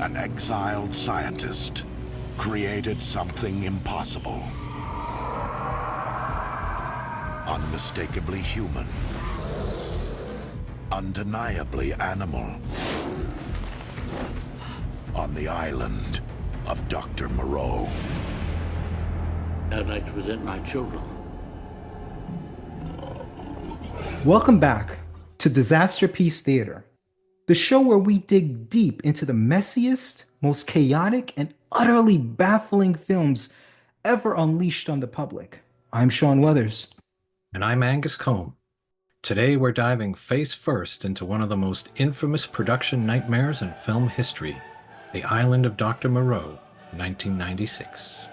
an exiled scientist, created something impossible. Unmistakably human. Undeniably animal. On the island of Dr. Moreau. I'd like to present my children. Welcome back to Disasterpiece Theatre, the show where we dig deep into the messiest, most chaotic, and utterly baffling films ever unleashed on the public. I'm Sean Weathers. And I'm Angus Combe. Today we're diving face first into one of the most infamous production nightmares in film history, The Island of Dr. Moreau, 1996.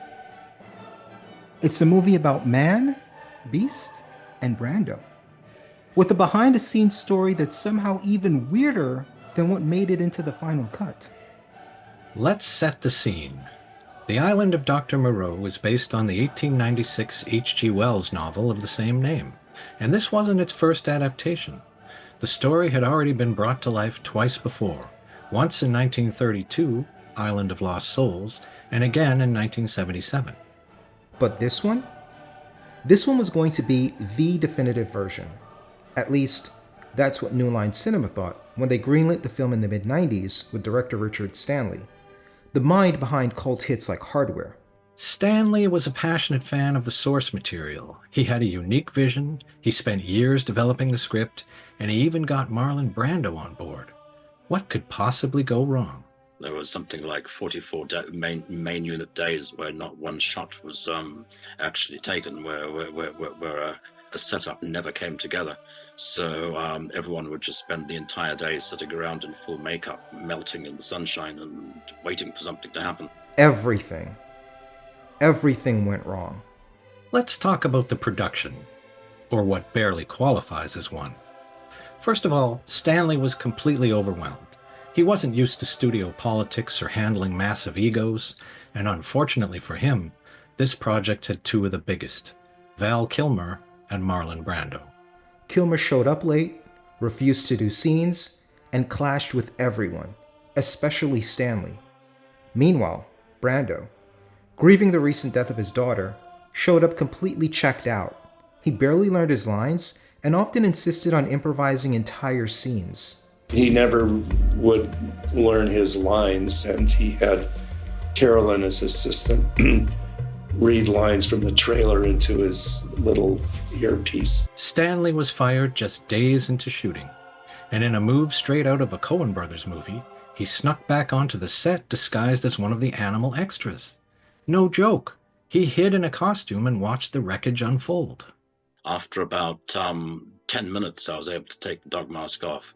It's a movie about man, beast, and Brando, with a behind-the-scenes story that's somehow even weirder than what made it into the final cut. Let's set the scene. The Island of Dr. Moreau is based on the 1896 H.G. Wells novel of the same name, and this wasn't its first adaptation. The story had already been brought to life twice before, once in 1932, Island of Lost Souls, and again in 1977. But this one? This one was going to be the definitive version. At least, that's what New Line Cinema thought when they greenlit the film in the mid-90s with director Richard Stanley, the mind behind cult hits like Hardware. Stanley was a passionate fan of the source material. He had a unique vision, he spent years developing the script, and he even got Marlon Brando on board. What could possibly go wrong? There was something like 44 main unit days where not one shot was actually taken, where a setup never came together. So everyone would just spend the entire day sitting around in full makeup, melting in the sunshine and waiting for something to happen. Everything went wrong. Let's talk about the production, or what barely qualifies as one. First of all, Stanley was completely overwhelmed. He wasn't used to studio politics or handling massive egos, and unfortunately for him, this project had two of the biggest, Val Kilmer and Marlon Brando. Kilmer showed up late, refused to do scenes, and clashed with everyone, especially Stanley. Meanwhile, Brando, grieving the recent death of his daughter, showed up completely checked out. He barely learned his lines and often insisted on improvising entire scenes. He never would learn his lines, and he had Carolyn, his assistant, read lines from the trailer into his little earpiece. Stanley was fired just days into shooting, and in a move straight out of a Coen Brothers movie, he snuck back onto the set disguised as one of the animal extras. No joke. He hid in a costume and watched the wreckage unfold. After about 10 minutes, I was able to take the dog mask off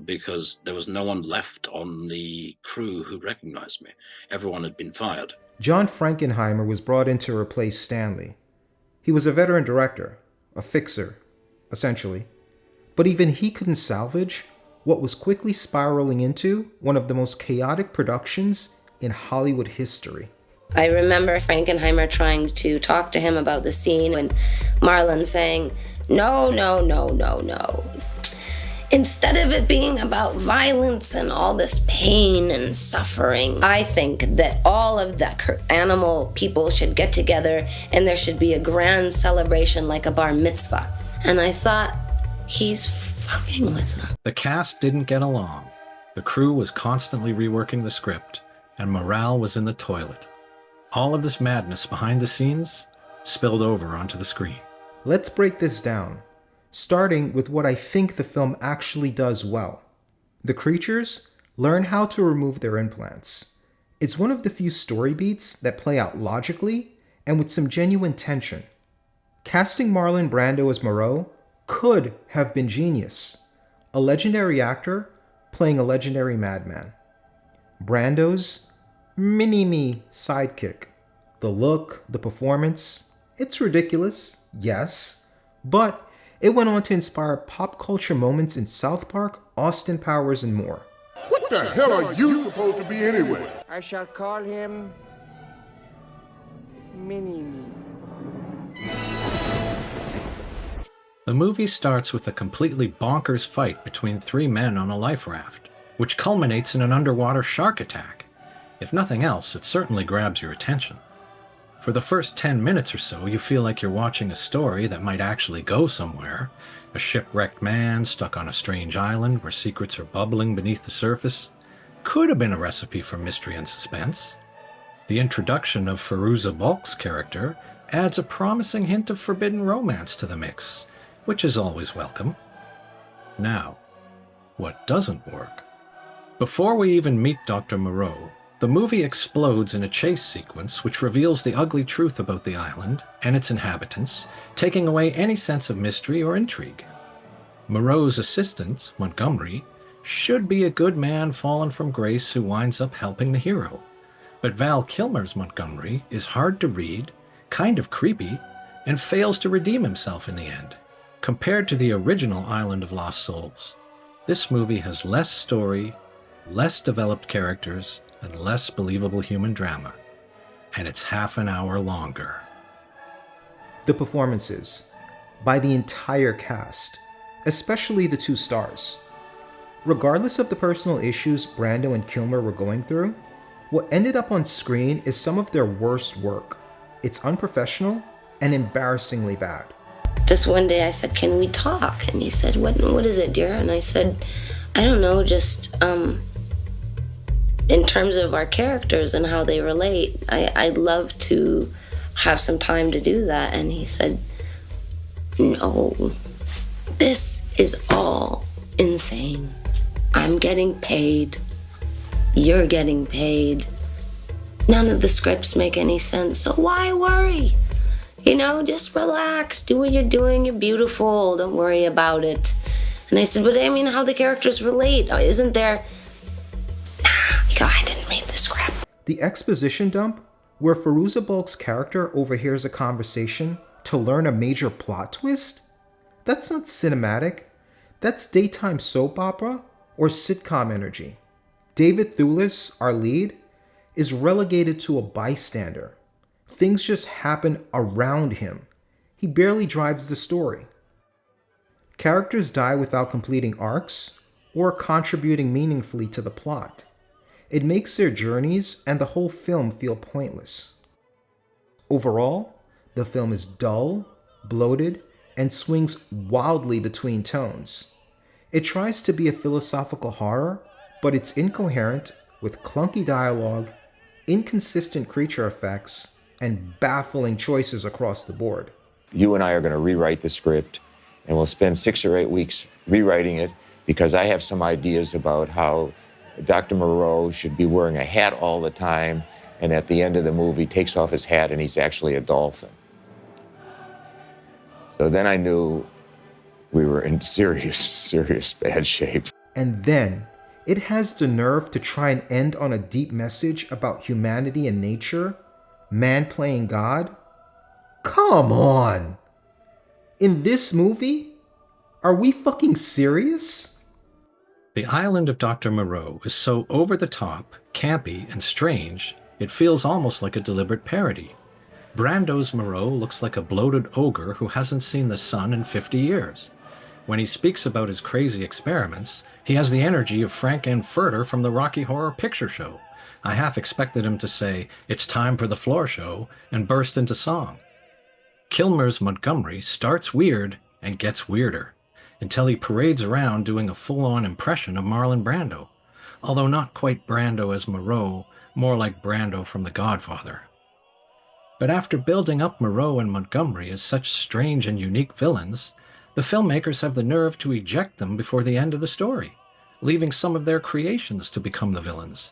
because there was no one left on the crew who recognized me. Everyone had been fired. John Frankenheimer was brought in to replace Stanley. He was a veteran director, a fixer, essentially. But even he couldn't salvage what was quickly spiraling into one of the most chaotic productions in Hollywood history. I remember Frankenheimer trying to talk to him about the scene and Marlon saying, no. Instead of it being about violence and all this pain and suffering, I think that all of the animal people should get together and there should be a grand celebration like a bar mitzvah. And I thought, he's fucking with them. The cast didn't get along. The crew was constantly reworking the script, and morale was in the toilet. All of this madness behind the scenes spilled over onto the screen. Let's break this down, starting with what I think the film actually does well. The creatures learn how to remove their implants. It's one of the few story beats that play out logically and with some genuine tension. Casting Marlon Brando as Moreau could have been genius. A legendary actor playing a legendary madman. Brando's mini-me sidekick. The look, the performance, it's ridiculous, yes, but it went on to inspire pop culture moments in South Park, Austin Powers, and more. What the hell are you supposed to be anyway? I shall call him Mini-Me. The movie starts with a completely bonkers fight between three men on a life raft, which culminates in an underwater shark attack. If nothing else, it certainly grabs your attention. For the first 10 minutes or so, you feel like you're watching a story that might actually go somewhere. A shipwrecked man stuck on a strange island where secrets are bubbling beneath the surface. Could have been a recipe for mystery and suspense. The introduction of Fairuza Balk's character adds a promising hint of forbidden romance to the mix, which is always welcome. Now, what doesn't work? Before we even meet Dr. Moreau, the movie explodes in a chase sequence which reveals the ugly truth about the island and its inhabitants, taking away any sense of mystery or intrigue. Moreau's assistant, Montgomery, should be a good man fallen from grace who winds up helping the hero. But Val Kilmer's Montgomery is hard to read, kind of creepy, and fails to redeem himself in the end. Compared to the original Island of Lost Souls, this movie has less story, less developed characters, and less believable human drama. And it's half an hour longer. The performances, by the entire cast, especially the two stars. Regardless of the personal issues Brando and Kilmer were going through, what ended up on screen is some of their worst work. It's unprofessional and embarrassingly bad. Just one day I said, "Can we talk?" And he said, what is it, dear? And I said, "I don't know, just in terms of our characters and how they relate, I'd love to have some time to do that." And he said, "No, this is all insane. I'm getting paid. You're getting paid. None of the scripts make any sense, so why worry? You know, just relax, do what you're doing, you're beautiful, don't worry about it." And I said, "But I mean, how the characters relate, isn't there?" I didn't read the script. The exposition dump, where Fairuza Balk's character overhears a conversation to learn a major plot twist? That's not cinematic. That's daytime soap opera or sitcom energy. David Thewlis, our lead, is relegated to a bystander. Things just happen around him. He barely drives the story. Characters die without completing arcs or contributing meaningfully to the plot. It makes their journeys and the whole film feel pointless. Overall, the film is dull, bloated, and swings wildly between tones. It tries to be a philosophical horror, but it's incoherent with clunky dialogue, inconsistent creature effects, and baffling choices across the board. You and I are going to rewrite the script, and we'll spend 6 or 8 weeks rewriting it because I have some ideas about how Dr. Moreau should be wearing a hat all the time, and at the end of the movie takes off his hat and he's actually a dolphin. So then I knew we were in serious bad shape. And then it has the nerve to try and end on a deep message about humanity and nature, man playing God. Come on! In this movie? Are we fucking serious? The Island of Dr. Moreau is so over-the-top, campy, and strange, it feels almost like a deliberate parody. Brando's Moreau looks like a bloated ogre who hasn't seen the sun in 50 years. When he speaks about his crazy experiments, he has the energy of Frankenheimer from the Rocky Horror Picture Show. I half expected him to say, "It's time for the floor show," and burst into song. Kilmer's Montgomery starts weird and gets weirder, until he parades around doing a full-on impression of Marlon Brando, although not quite Brando as Moreau, more like Brando from The Godfather. But after building up Moreau and Montgomery as such strange and unique villains, the filmmakers have the nerve to eject them before the end of the story, leaving some of their creations to become the villains.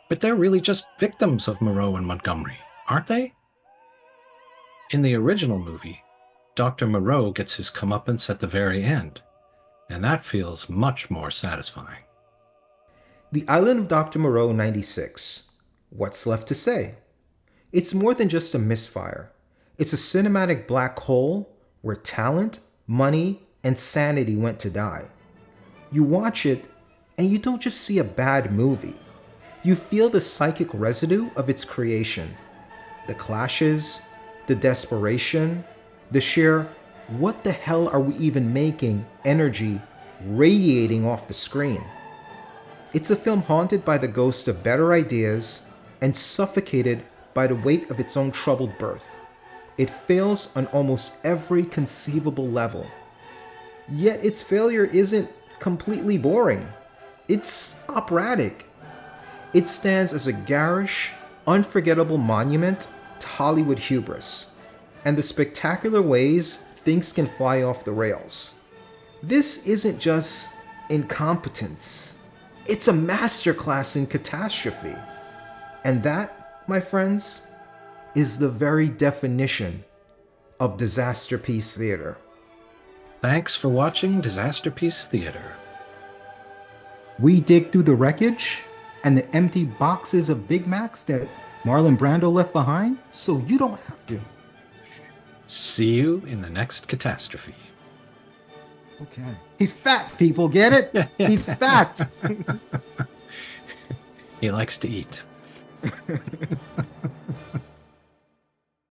But they're really just victims of Moreau and Montgomery, aren't they? In the original movie, Dr. Moreau gets his comeuppance at the very end, and that feels much more satisfying. The Island of Dr. Moreau 96. What's left to say? It's more than just a misfire. It's a cinematic black hole where talent, money, and sanity went to die. You watch it, and you don't just see a bad movie. You feel the psychic residue of its creation. The clashes, the desperation, the sheer, what the hell are we even making energy radiating off the screen. It's a film haunted by the ghost of better ideas and suffocated by the weight of its own troubled birth. It fails on almost every conceivable level. Yet its failure isn't completely boring. It's operatic. It stands as a garish, unforgettable monument to Hollywood hubris and the spectacular ways things can fly off the rails. This isn't just incompetence. It's a masterclass in catastrophe. And that, my friends, is the very definition of Disasterpiece Theatre. Thanks for watching Disasterpiece Theatre. We dig through the wreckage and the empty boxes of Big Macs that Marlon Brando left behind, so you don't have to. See you in the next catastrophe. Okay. He's fat, people, get it? He's fat. He likes to eat.